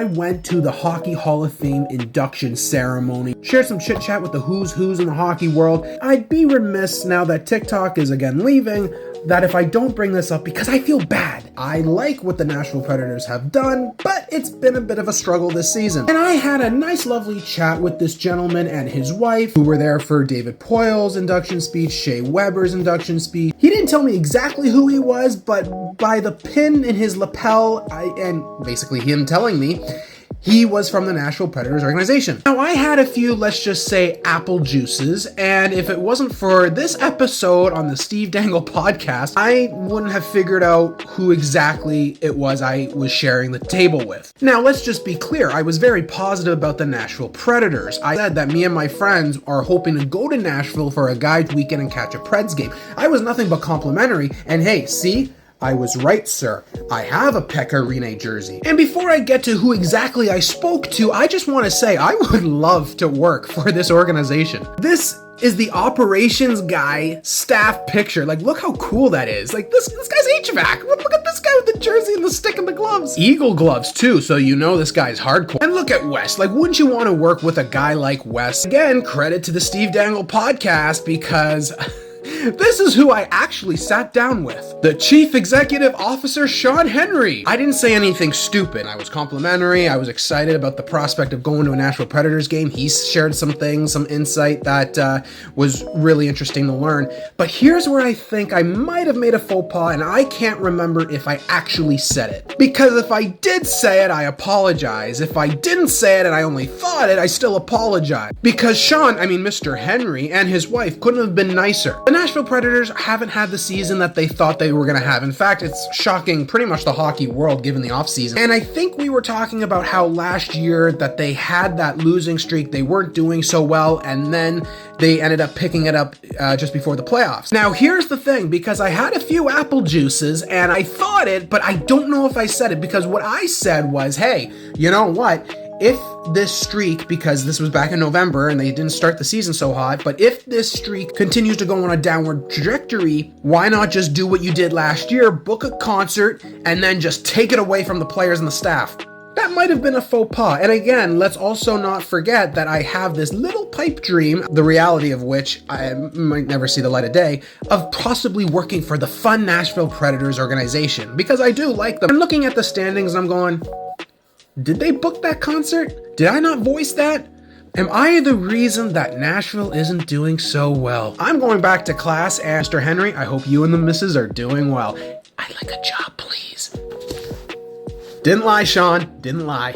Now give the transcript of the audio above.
I went to the Hockey Hall of Fame induction ceremony, shared some chit chat with the who's in the hockey world. I'd be remiss now that TikTok is again leaving, that if I don't bring this up because I feel bad. I like what the Nashville Predators have done, but it's been a bit of a struggle this season. And I had a nice lovely chat with this gentleman and his wife who were there for David Poyle's induction speech, Shea Weber's induction speech. He didn't tell me exactly who he was, but by the pin in his lapel, and basically him telling me, he was from the Nashville Predators organization. Now, I had a few, let's just say, apple juices, and if it wasn't for this episode on the Steve Dangle podcast, I wouldn't have figured out who exactly it was I was sharing the table with. Now, let's just be clear. I was very positive about the Nashville Predators. I said that me and my friends are hoping to go to Nashville for a guide weekend and catch a Preds game. I was nothing but complimentary, and hey, see? I was right, sir. I have a Pekka Rinne jersey. And before I get to who exactly I spoke to, I just want to say I would love to work for this organization. This is the operations guy staff picture. Like, look how cool that is. Like, this guy's HVAC. Look at this guy with the jersey and the stick and the gloves. Eagle gloves, too, so you know this guy's hardcore. And look at Wes. Like, wouldn't you want to work with a guy like Wes? Again, credit to the Steve Dangle podcast because this is who I actually sat down with. The Chief Executive Officer, Sean Henry. I didn't say anything stupid. I was complimentary. I was excited about the prospect of going to a Nashville Predators game. He shared some things, some insight that was really interesting to learn. But here's where I think I might have made a faux pas, and I can't remember if I actually said it. Because if I did say it, I apologize. If I didn't say it and I only thought it, I still apologize. Because Mr. Henry and his wife couldn't have been nicer. The Nashville Predators haven't had the season that they thought they were going to have. In fact, it's shocking pretty much the hockey world given the offseason. And I think we were talking about how last year that they had that losing streak, they weren't doing so well, and then they ended up picking it up just before the playoffs. Now, here's the thing, because I had a few apple juices, and I thought it, but I don't know if I said it, because what I said was, hey, you know what? If this streak, because this was back in November and they didn't start the season so hot, but if this streak continues to go on a downward trajectory, why not just do what you did last year, book a concert, and then just take it away from the players and the staff? That might have been a faux pas. And again, let's also not forget that I have this little pipe dream, the reality of which I might never see the light of day, of possibly working for the fun Nashville Predators organization, because I do like them. I'm looking at the standings and I'm going, did they book that concert? Did I not voice that? Am I the reason that Nashville isn't doing so well? I'm going back to class, and Mr. Henry, I hope you and the missus are doing well. I'd like a job, please. Didn't lie, Sean. Didn't lie.